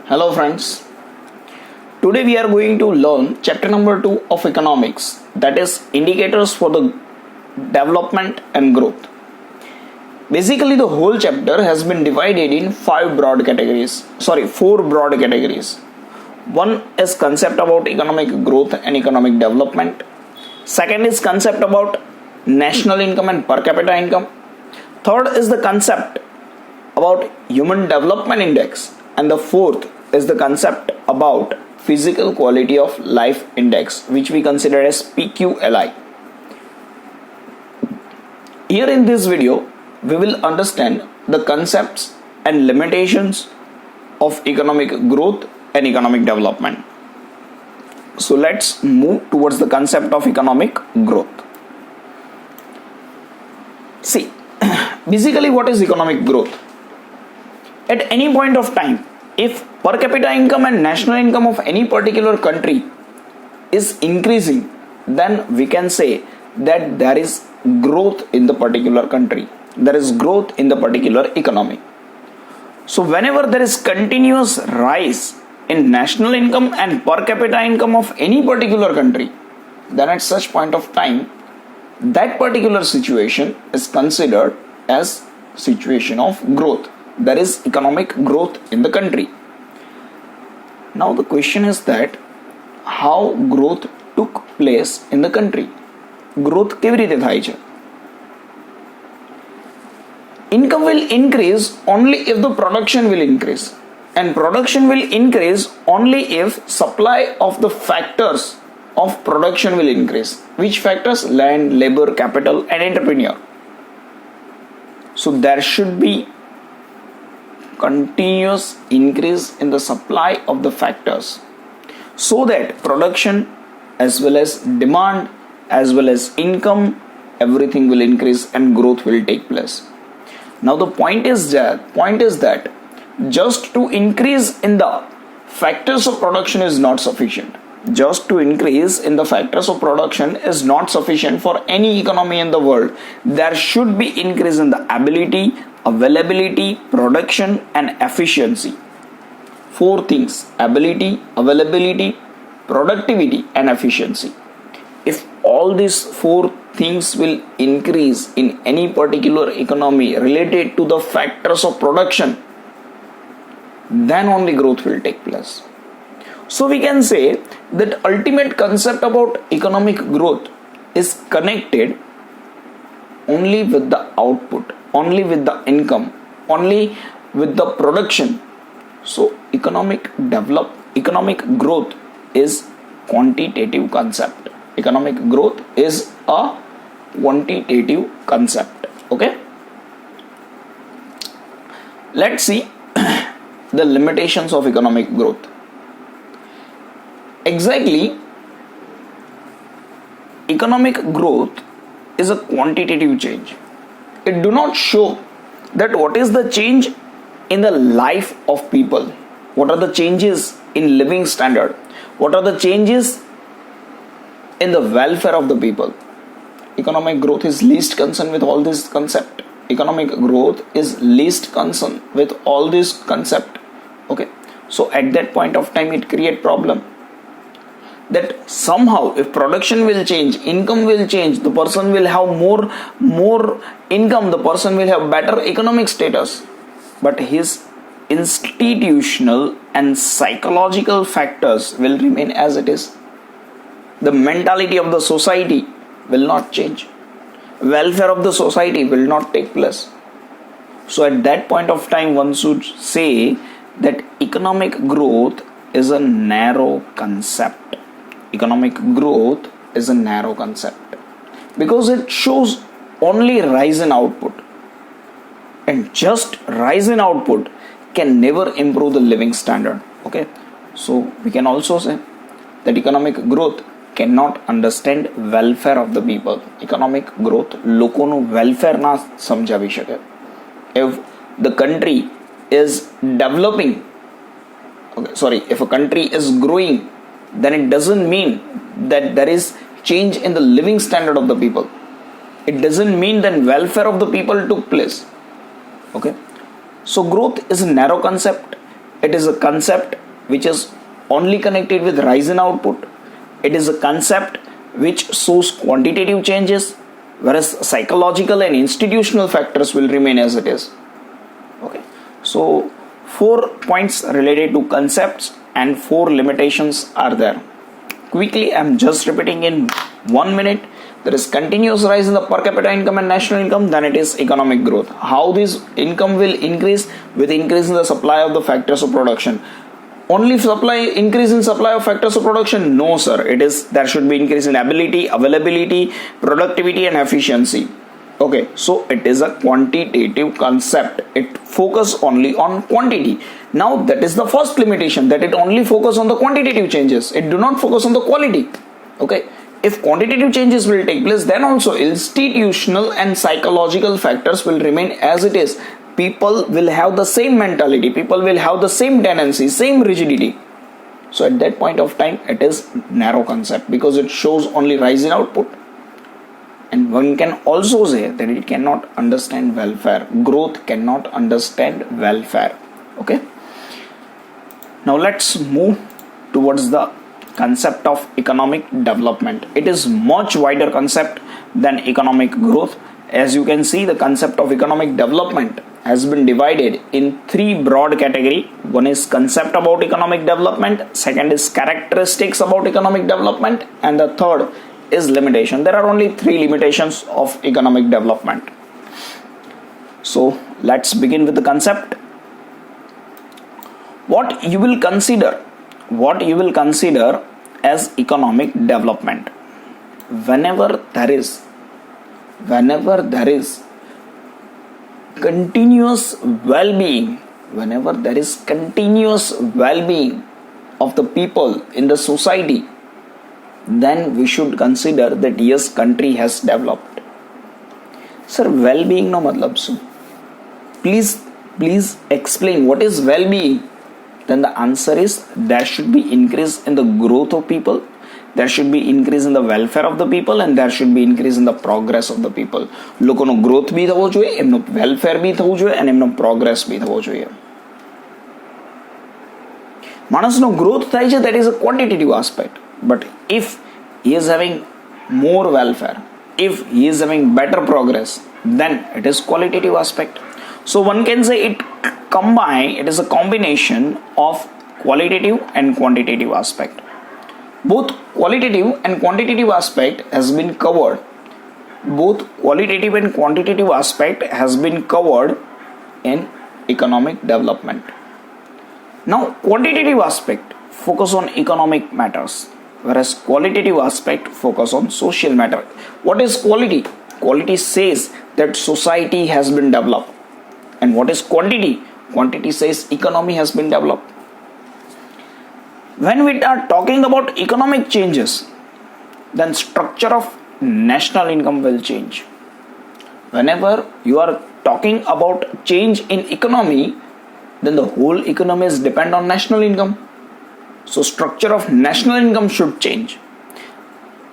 Hello friends. Today we are going to learn chapter number 2 of economics, that is indicators for the development and growth. Basically the whole chapter has been divided in four broad categories. One is concept about economic growth and economic development. Second is concept about national income and per capita income. Third is the concept about human development index, and the fourth is the concept about physical quality of life index, which we consider as PQLI. Here in this video we will understand the concepts and limitations of economic growth and economic development. So let's move towards the concept of economic growth. See, basically what is economic growth? At any point of time, if per capita income and national income of any particular country is increasing, then we can say that there is growth in the particular country. There is growth in the particular economy. So whenever there is continuous rise in national income and per capita income of any particular country, then at such point of time, that particular situation is considered as situation of growth. There is economic growth in the country. Now the question is that how growth took place in the country. Growth કેવી રીતે થાય છે? Income will increase only if the production will increase, and production will increase only if supply of the factors of production will increase. Which factors? Land, labor, capital and entrepreneur. So there should be continuous increase in the supply of the factors so that production as well as demand as well as income, everything will increase and growth will take place. Now the point is that just to increase in the factors of production is not sufficient. Just to increase in the factors of production is not sufficient for any economy in the world. There should be increase in the ability, availability, production and efficiency. Four things: ability, availability, productivity and efficiency. If all these four things will increase in any particular economy related to the factors of production, then only growth will take place. So we can say that ultimate concept about economic growth is connected only with the output, only with the income, only with the production. So economic growth is quantitative concept. Economic growth is a quantitative concept. Okay. Let's see the limitations of economic growth. Exactly, economic growth is a quantitative change. It do not show that what is the change in the life of people, what are the changes in living standard, what are the changes in the welfare of the people. Economic growth is least concerned with all this concept. Economic growth is least concerned with all this concept. Okay, so at that point of time it create problem that somehow if production will change, income will change, the person will have more income, the person will have better economic status, but his institutional and psychological factors will remain as it is. The mentality of the society will not change. Welfare of the society will not take place. So at that point of time one should say that economic growth is a narrow concept. Economic growth is a narrow concept because it shows only rise in output, and just rise in output can never improve the living standard. Okay, so we can also say that economic growth cannot understand welfare of the people. Economic growth લોકોનું welfare ના સમજાવી શકે. If the country is developing, if a country is growing, then it doesn't mean that there is change in the living standard of the people. It doesn't mean that welfare of the people took place. Okay, so growth is a narrow concept it is a concept which is only connected with rise in output. It is a concept which shows quantitative changes, whereas psychological and institutional factors will remain as it is. Okay, so 4 points related to concepts and 4 limitations are there. Quickly, I'm just repeating in 1 minute. There is continuous rise in the per capita income and national income, then it is economic growth. How this income will increase? With increase in the supply of the factors of production. Only supply, increase in supply of factors of production? No, sir. There should be increase in ability, availability, productivity and efficiency. Okay, so it is a quantitative concept. It focus only on quantity. Now that is the first limitation, that it only focus on the quantitative changes. It do not focus on the quality. Okay, if quantitative changes will take place, then also institutional and psychological factors will remain as it is. People will have the same mentality. People will have the same tendency, same rigidity. So at that point of time, it is narrow concept because it shows only rise in output. And one can also say that it cannot understand welfare. Growth cannot understand welfare. Okay. Now let's move towards the concept of economic development. It is much wider concept than economic growth. As you can see, the concept of economic development has been divided in 3 broad categories. One is concept about economic development, second is characteristics about economic development, and the third is limitation. There are only 3 limitations of economic development. So let's begin with the concept. What you will consider as economic development? Whenever there is continuous well-being, of the people in the society, then we should consider that yes, country has developed. Sir, well-being no matlab su? Please explain what is well-being. Then the answer is there should be increase in the growth of people, there should be increase in the welfare of the people, and there should be increase in the progress of the people. લોકોનો growth બી થવો જોઈએ, એમનો welfare બી થવું જોઈએ, અને એમનો progress બી થવો જોઈએ. માણસનો growth થાય છે, that is a quantitative aspect. But if he is having more welfare, if he is having better progress, then it is qualitative aspect. So one can say it is a combination of qualitative and quantitative aspect. Both qualitative and quantitative aspect has been covered. In economic development. Now, quantitative aspect focus on economic matters, whereas qualitative aspect focus on social matter. What is quality? Quality says that society has been developed. And what is quantity? Quantity says economy has been developed. When we are talking about economic changes, then structure of national income will change. Whenever you are talking about change in economy, then the whole economy is depend on national income. So structure of national income should change.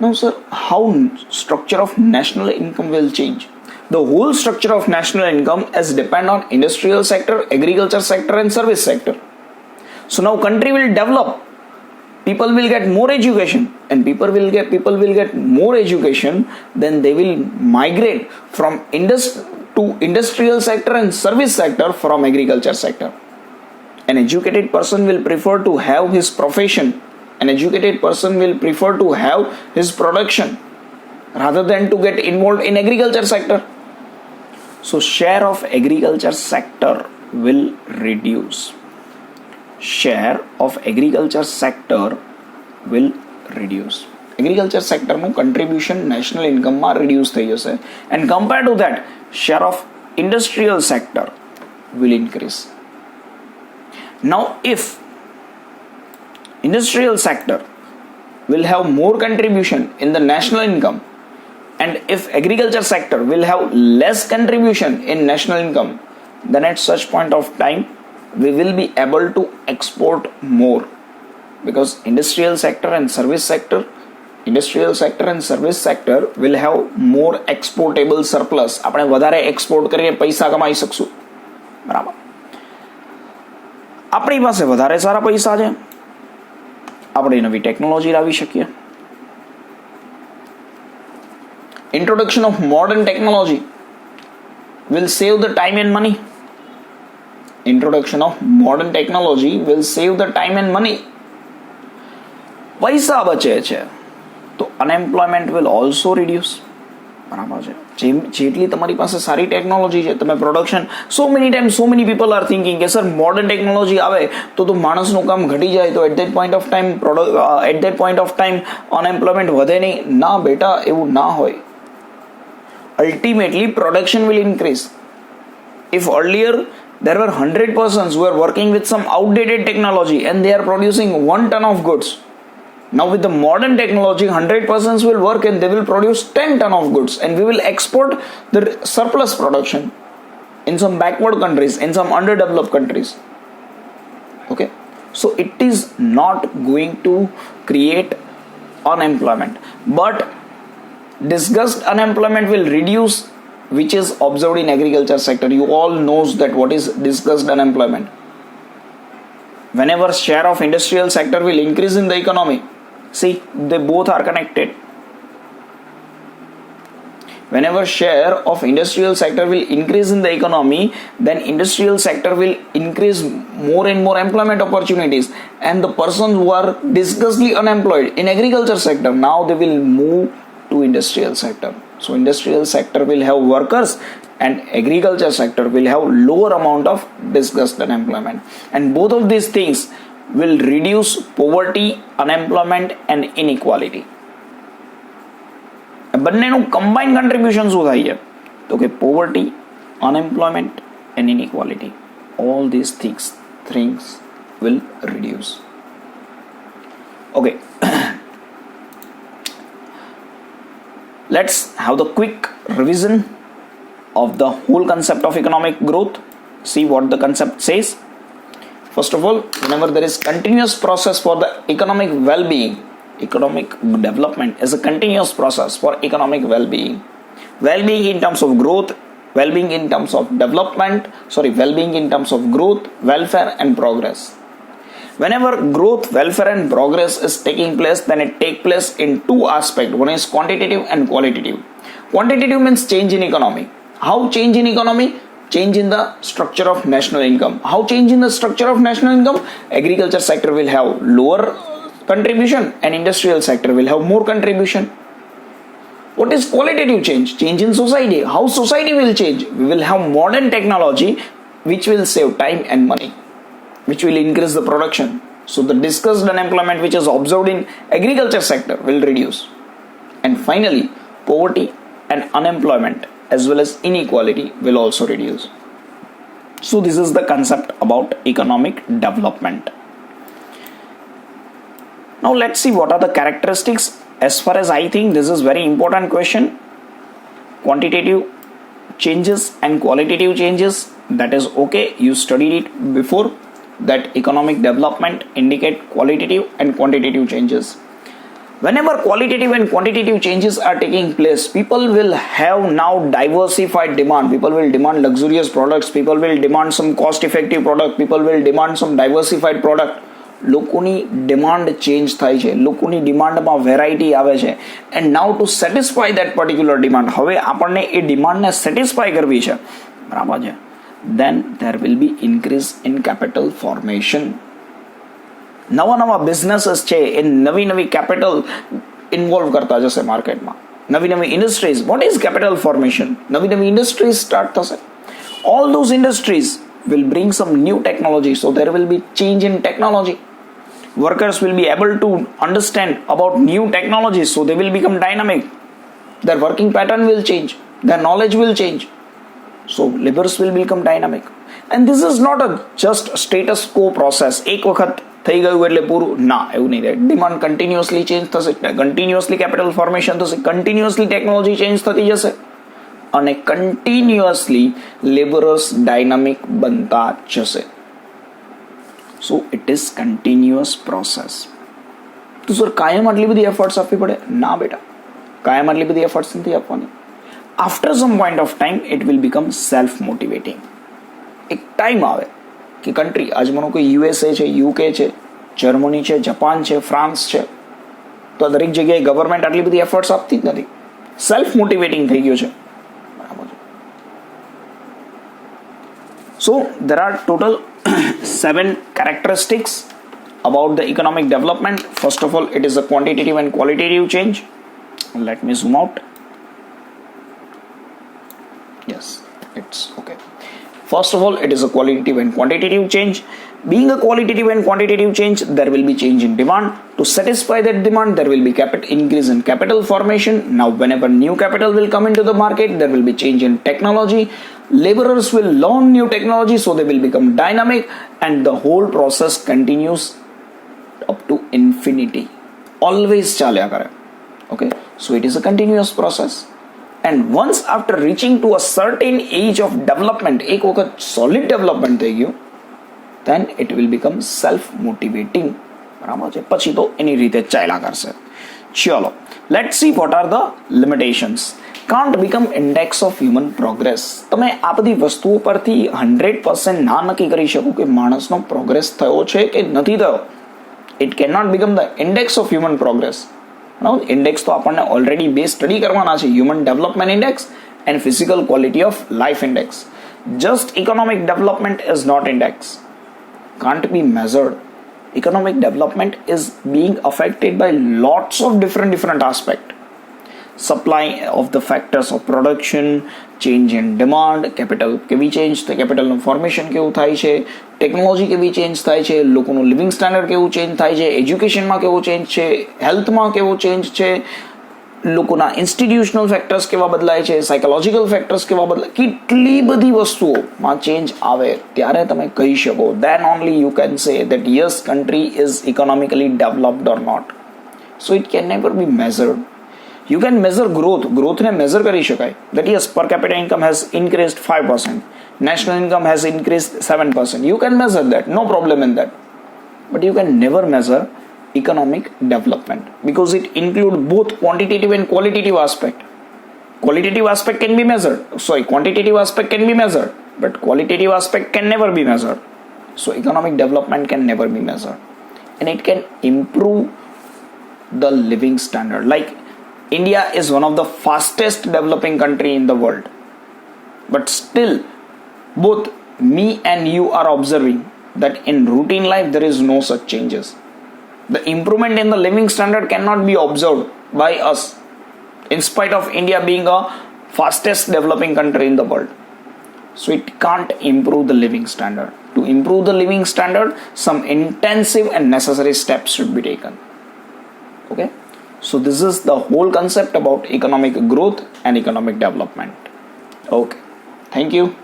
Now sir, how structure of national income will change? The whole structure of national income is depend on industrial sector, agriculture sector and service sector. So now country will develop. People will get more education, and people will get more education, then they will migrate from industrial sector and service sector from agriculture sector. An educated person will prefer to have his profession. An educated person will prefer to have his production rather than to get involved in agriculture sector. So share of agriculture sector will reduce. Agriculture sector નું contribution national income માં reduce થઈ જશે, and compared to that share of industrial sector will increase. Now if industrial sector will have more contribution in the national income, and if agriculture sector will have less contribution in national income, then at such point of time we will be able to export more, because industrial sector and service sector will have more exportable surplus. આપણે વધારે export કરીને પૈસા કમાઈ શકશું. બરાબર. આપણી પાસે વધારે સારા પૈસા છે, આપણે નવી ટેકનોલોજી લાવી શકીએ. Introduction of modern technology will save the time and money. Introduction of modern technology will save the time and money. પૈસા બચે છે તો અનએમ્પ્લોયમેન્ટ વિલ ઓલ્સો રિડ્યુસ. બરાબર છે. જેટલી તમારી પાસે સારી ટેકનોલોજી છે, તમે production so many people are thinking કે સર મોડર્ન ટેકનોલોજી આવે તો માણસનું કામ ઘટી જાય તો at that point of time unemployment વધે નહીં. ના બેટા, એવું ના હોય. Ultimately, production will increase. If earlier there were 100 persons who were working with some outdated technology and they are producing 1 ton of goods, now with the modern technology 100 persons will work and they will produce 10 ton of goods, and we will export the surplus production in some backward countries, in some underdeveloped countries. Okay, so it is not going to create unemployment, but discussed unemployment will reduce, which is observed in agriculture sector. You all knows that what is discussed unemployment. Whenever share of industrial sector will increase in the economy, see, they both are connected. Whenever share of industrial sector will increase in the economy, then industrial sector will increase more and more employment opportunities, and the persons who are disgustedly unemployed in agriculture sector, now they will move to industrial sector. So industrial sector will have workers and agriculture sector will have lower amount of discussed unemployment, and both of these things will reduce poverty, unemployment and inequality. બંનેનું combine contribution શું થાય છે તો કે poverty, unemployment and inequality, all these things will reduce. Okay. Let's have the quick revision of the whole concept of economic growth. See what the concept says. First of all, whenever there is continuous process for the economic well-being, economic development is a continuous process for economic well-being. Well-being in terms of growth, well-being in terms of development, well-being in terms of growth, welfare and progress. Whenever growth, welfare and progress is taking place, then it takes place in two aspects. One is quantitative and qualitative. Quantitative means change in economy. How change in economy? Change in the structure of national income. How change in the structure of national income? Agriculture sector will have lower contribution and industrial sector will have more contribution. What is qualitative change? Change in society. How society will change? We will have modern technology which will save time and money, which will increase the production. So the discussed unemployment which is observed in agriculture sector will reduce. And finally, poverty and unemployment as well as inequality will also reduce. So this is the concept about economic development. Now let's see what are the characteristics. As far as I think, this is very important question. Quantitative changes and qualitative changes, that is okay. You studied it before, that economic development indicate qualitative and quantitative changes. Whenever qualitative and quantitative changes are taking place, people will have now diversified demand. People will demand luxurious products. People will demand some cost-effective product. People will demand some diversified product. લોકોની demand change થાય છે, લોકોની ડિમાન્ડમાં variety આવે છે, and now to satisfy that particular demand, હવે આપણને એ ડિમાન્ડને satisfy કરવી છે, બરાબર છે, then there will be increase in capital formation. નવા બિઝનેસીસ છે એ નવી કેપિટલ ઇન્વોલ્વ કરતા જશે માર્કેટમાં, નવી industries. What is capital formation? નવી ઇન્ડસ્ટ્રીઝ સ્ટાર્ટ થશે. All those industries will bring some new technology, so there will be change in technology. Workers will be able to understand about new technologies, so they will become dynamic. Their working pattern will change, their knowledge will change, so laborers will become dynamic. And this is not a just status quo process. એક વખત થઈ ગયું એટલે પૂરું, ના, એવું નહીં થાય. ડિમાન્ડ કન્ટિન્યુઅસલી ચેન્જ થશે, કન્ટિન્યુઅસલી કેપિટલ ફોર્મેશન થશે, કન્ટિન્યુઅસલી ટેકનોલોજી ચેન્જ થતી જશે અને કન્ટિન્યુઅસલી લેબરર્સ ડાયનામિક બનતા જશે. So it is continuous process. તો સર કાયમ આટલી બધી એફર્ટ્સ આપવી પડે? ના બેટા, કાયમ આટલી બધી એફર્ટ્સ નથી આપવાની. After some point of time it will become self motivating. એક ટાઈમ આવે કે કન્ટ્રી, આજે માનો કોઈ યુએસએ છે, યુકે છે, જર્મની છે, જાપાન છે, ફ્રાન્સ છે, તો આ દરેક જગ્યાએ ગવર્મેન્ટ આટલી બધી એફર્ટ્સ આપતી જ નથી, સેલ્ફ મોટિવેટિંગ થઈ ગયું છે. બરાબર છે. સો there are total 7 characteristics about the economic development. First of all, it is a quantitative and qualitative change. Let me zoom out. Yes, it's okay. First of all, it is a qualitative and quantitative change. Being a qualitative and quantitative change, there will be change in demand. To satisfy that demand, there will be increase in capital formation. Now, whenever new capital will come into the market, there will be change in technology. Laborers will learn new technology, so they will become dynamic, and the whole process continues up to infinity. Always chalya kare. Okay, so it is a continuous process. And once after reaching to a certain age of development, एक वक्त solid development થઈ ગયું, then it will become self-motivating. બરાબર છે, પછી તો એની રીતે ચાલ્યા કરશે. ચલો, let's see what are the limitations. Can't become index of human progress. તમે આ બધી વસ્તુઓ પરથી 100% ના નક્કી કરી શકો કે માણસનો પ્રોગ્રેસ થયો છે કે નથી થયો. It cannot become the index of human progress. Index તો આપણને ઓલરેડી બે સ્ટડી કરવાના છે, human development index and physical quality of life index. Just economic development is not index, can't be measured. Economic development is being affected by lots of different aspects. Supply of the factors of production, change in demand, capital કેવી change થાય, કેપિટલનું formation કેવું થાય છે, technology કેવી change થાય છે, લોકોનું living standard કેવું ચેન્જ થાય છે, એજ્યુકેશનમાં કેવું ચેન્જ છે, હેલ્થમાં કેવું ચેન્જ છે, લોકોના ઇન્સ્ટિટ્યુશનલ ફેક્ટર્સ કેવા બદલાય છે, સાયકોલોજીકલ ફેક્ટર્સ કેવા બદલાય, કેટલી બધી વસ્તુઓમાં ચેન્જ આવે ત્યારે તમે કહી શકો, then only you can say that yes, country is economically developed or not. So it can never be measured. You can measure growth ને measure કરી શકાય, that yes, per capita income has increased 5%, national income has increased 7%. You can measure that, no problem in that. But you can never measure economic development because it includes both quantitative and qualitative aspect. Qualitative aspect can be measured. Quantitative aspect can be measured, but qualitative aspect can never be measured. So economic development can never be measured, and it can improve the living standard. Like India is one of the fastest developing country in the world, but still both me and you are observing that in routine life there is no such changes. The improvement in the living standard cannot be observed by us in spite of India being a fastest developing country in the world. So it can't improve the living standard. To improve the living standard, some intensive and necessary steps should be taken. Okay, so this is the whole concept about economic growth and economic development. Okay, thank you.